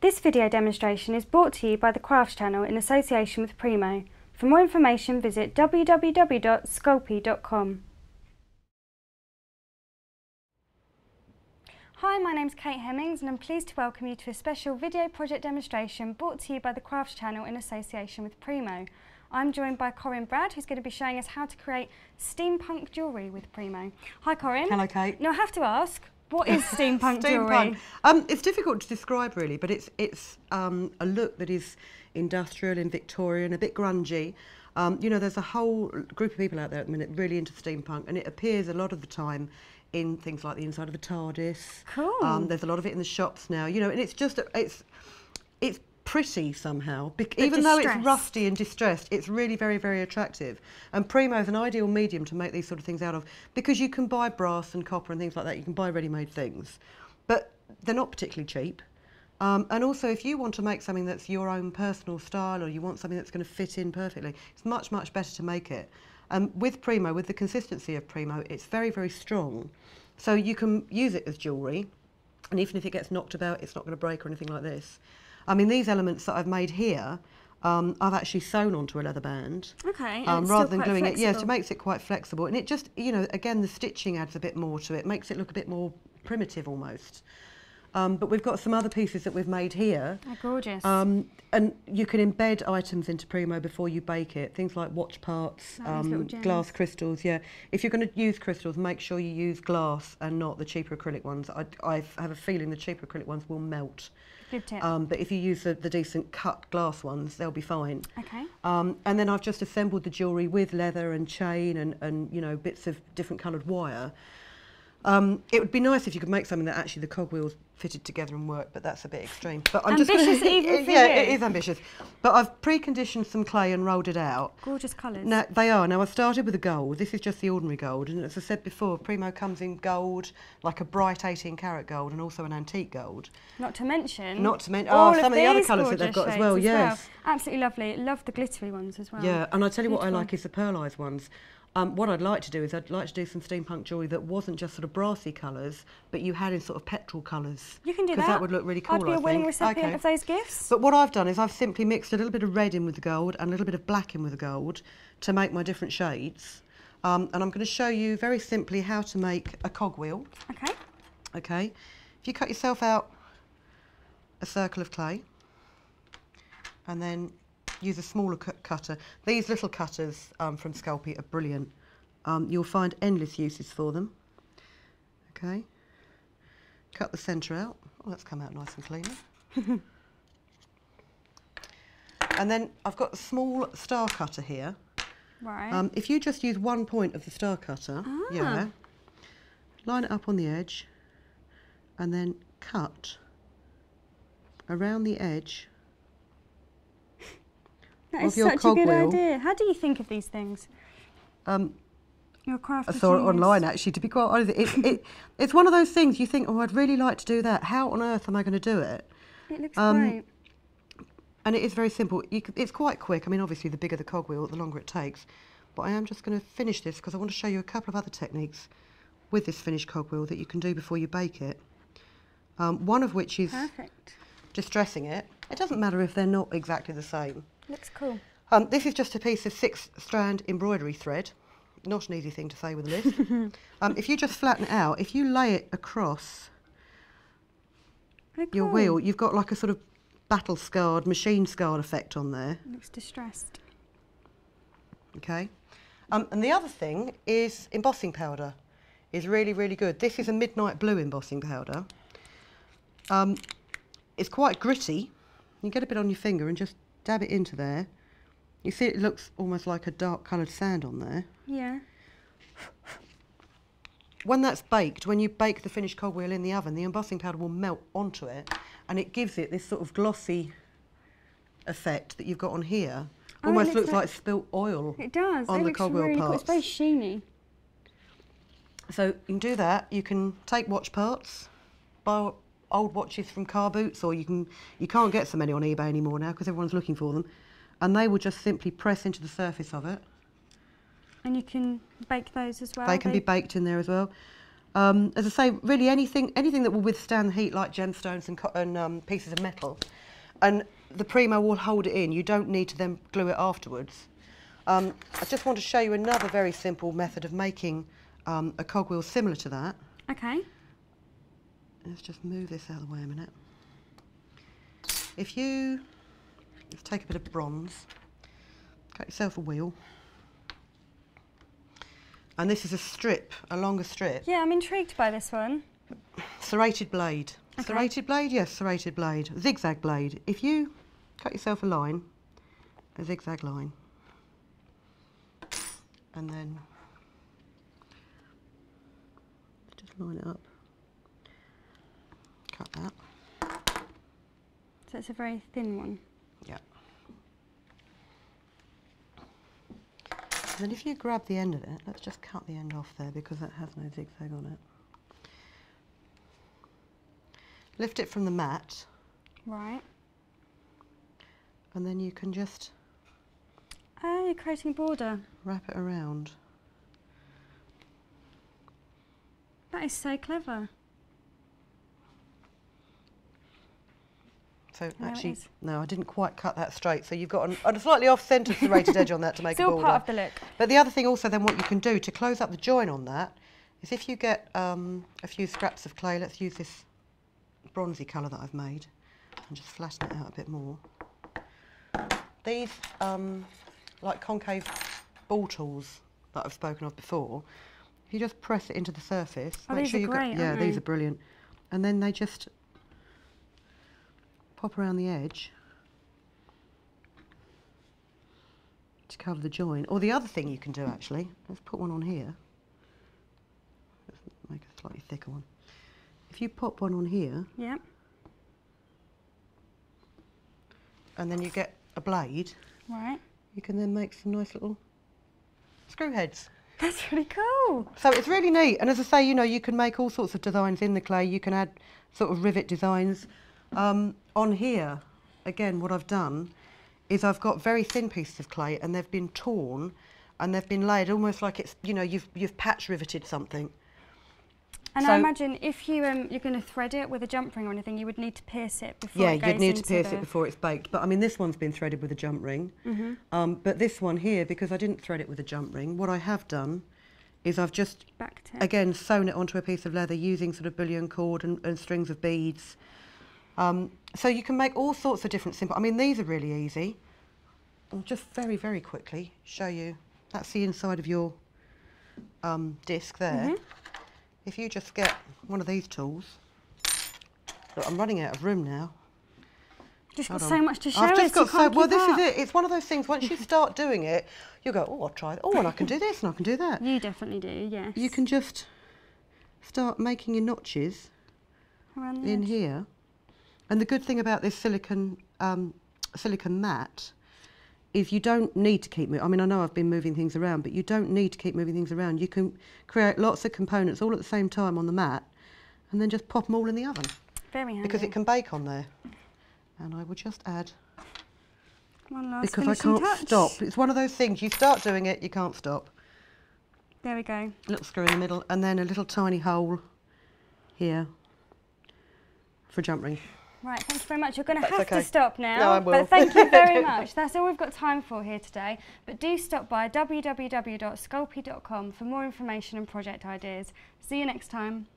This video demonstration is brought to you by the Crafts channel in association with Premo. For more information visit www.sculpey.com. Hi, my name's Kate Hemmings and I'm pleased to welcome you to a special video project demonstration brought to you by the Crafts channel in association with Premo. I'm joined by Corinne Bradd, who's going to be showing us how to create steampunk jewellery with Premo. Hi Corinne. Hello Kate. Now I have to ask, what is steampunk jewellery? It's difficult to describe really, but it's a look that is industrial and Victorian, a bit grungy. You know, there's a whole group of people out there at the minute really into steampunk, and it appears a lot of the time in things like the inside of the TARDIS. Cool. There's a lot of it in the shops now, you know, and it's just, it's pretty somehow. Even though it's rusty and distressed, it's really very, very attractive. And Premo is an ideal medium to make these sort of things out of, because you can buy brass and copper and things like that, you can buy ready-made things, but they're not particularly cheap. And also, if you want to make something that's your own personal style, or you want something that's going to fit in perfectly, it's much, much better to make it. With Premo, with the consistency of Premo, it's very, very strong. So you can use it as jewellery, and even if it gets knocked about, it's not going to break or anything like this. I mean, these elements that I've made here, I've actually sewn onto a leather band. Okay, rather than gluing it. Yes, it makes it quite flexible. And it just, you know, again, the stitching adds a bit more to it, makes it look a bit more primitive almost. But we've got some other pieces that we've made here. They're gorgeous. And you can embed items into Premo before you bake it. Things like watch parts, glass crystals, yeah. If you're going to use crystals, make sure you use glass and not the cheaper acrylic ones. I have a feeling the cheaper acrylic ones will melt. Good tip. But if you use the decent cut glass ones, they'll be fine. Okay. And then I've just assembled the jewellery with leather and chain and you know, bits of different coloured wire. It would be nice if you could make something that actually the cogwheels fitted together and worked, but that's a bit extreme. But I'm ambitious just gonna, even for yeah, you. it is ambitious. But I've preconditioned some clay and rolled it out. Gorgeous colours. Now they are. Now I started with the gold. This is just the ordinary gold, and as I said before, Premo comes in gold, like a bright 18-carat gold, and also an antique gold. Not to mention. Some all of the other colours that gorgeous they've got as shades well. Yes. Absolutely lovely. Love the glittery ones as well. Yeah, and I tell you what I Beautiful. like is the pearlised ones. What I'd like to do is I'd like to do some steampunk jewellery that wasn't just sort of brassy colours, but you had in sort of petrol colours. You can do that. Because that would look really cool, I'd be a willing recipient Okay. of those gifts. But what I've done is I've simply mixed a little bit of red in with the gold and a little bit of black in with the gold to make my different shades. And I'm going to show you very simply how to make a cogwheel. Okay. Okay. If you cut yourself out a circle of clay and then use a smaller cutter. These little cutters from Sculpey are brilliant. You'll find endless uses for them. Okay. Cut the centre out. Oh, that's come out nice and clean. And then I've got a small star cutter here. Right. If you just use one point of the star cutter, yeah, line it up on the edge and then cut around the edge. That is your such a cogwheel. good idea. How do you think of these things? You're a crafty I saw it genius. online actually, to be quite honest. It's one of those things you think, oh, I'd really like to do that. How on earth am I going to do it? It looks great. And it is very simple. It's quite quick. I mean, obviously, the bigger the cogwheel, the longer it takes. But I am just going to finish this because I want to show you a couple of other techniques with this finished cogwheel that you can do before you bake it. One of which is Perfect. distressing it. It doesn't matter if they're not exactly the same. Looks cool. This is just a piece of 6-strand embroidery thread. Not an easy thing to say with a list. If you just flatten it out, if you lay it across your wheel, you've got like a sort of battle-scarred, machine-scarred effect on there. Looks distressed. Okay. And the other thing is embossing powder. Is really, really good. This is a midnight blue embossing powder. It's quite gritty. You get a bit on your finger and just dab it into there. You see it looks almost like a dark coloured sand on there. Yeah. When that's baked, when you bake the finished cogwheel in the oven, the embossing powder will melt onto it and it gives it this sort of glossy effect that you've got on here. Almost looks like spilt oil. It does. On the cogwheel really parts. Cool. It's very sheeny. So you can do that. You can take watch parts, buy old watches from car boots, or you can't get so many on eBay anymore now because everyone's looking for them. And they will just simply press into the surface of it. And you can bake those as well? They can be baked in there as well. As I say, really anything that will withstand the heat, like gemstones and pieces of metal, and the Premo will hold it in. You don't need to then glue it afterwards. I just want to show you another very simple method of making a cogwheel similar to that. Okay. Let's just move this out of the way a minute. If you let's take a bit of bronze, cut yourself a wheel. And this is a strip, a longer strip. Yeah, I'm intrigued by this one. Serrated blade. Okay. Serrated blade? Yes, serrated blade. Zigzag blade. If you cut yourself a line, a zigzag line, and then just line it up. Cut that. So it's a very thin one. Yeah. And then if you grab the end of it, let's just cut the end off there because that has no zigzag on it. Lift it from the mat. Right. And then you can just... Oh, you're creating a border. Wrap it around. That is so clever. So No, actually, it is. no, I didn't quite cut that straight. So you've got a slightly off-centre serrated edge on that to make a border. It's all part of the look. But the other thing also then what you can do to close up the join on that is if you get a few scraps of clay, let's use this bronzy colour that I've made and just flatten it out a bit more. These like concave ball tools that I've spoken of before, if you just press it into the surface, Oh, make these sure are you great, yeah, aren't these they? are brilliant. And then they just pop around the edge to cover the join. Or the other thing you can do actually, let's put one on here. Let's make a slightly thicker one. If you pop one on here, Yeah. and then you get a blade, Right. you can then make some nice little screw heads. That's really cool. So it's really neat. And as I say, you know, you can make all sorts of designs in the clay. You can add sort of rivet designs. On here, again, what I've done is I've got very thin pieces of clay and they've been torn and they've been laid almost like it's, you know, you've patch riveted something. And So- I imagine if you you're going to thread it with a jump ring or anything, you would need to pierce it before Yeah, it goes you'd need to into pierce the... it before it's baked. But I mean, this one's been threaded with a jump ring. Mm-hmm. But this one here, because I didn't thread it with a jump ring, what I have done is I've just, Backed it. again, sewn it onto a piece of leather using sort of bullion cord and strings of beads. So you can make all sorts of different simple... I mean, these are really easy. I'll just very, very quickly show you. That's the inside of your disc there. Mm-hmm. If you just get one of these tools... Look, I'm running out of room now. Just Hold got on. so much to show I've us, just got you can't well, keep this up. is it. It's one of those things, once you start doing it, you'll go, oh, I'll try that. Oh, and I can do this and I can do that. You definitely do, yes. You can just start making your notches Around the in edge. here. And the good thing about this silicone mat is you don't need to keep moving. I mean, I know I've been moving things around, but you don't need to keep moving things around. You can create lots of components all at the same time on the mat and then just pop them all in the oven. Very handy. Because it can bake on there. And I will just add, One last because I finishing can't touch. stop. It's one of those things, you start doing it, you can't stop. There we go. Little screw in the middle and then a little tiny hole here for a jump ring. Right, thank you very much. You're going to That's have okay. to stop now. No, I will. But thank you very much. That's all we've got time for here today. But do stop by www.sculpey.com for more information and project ideas. See you next time.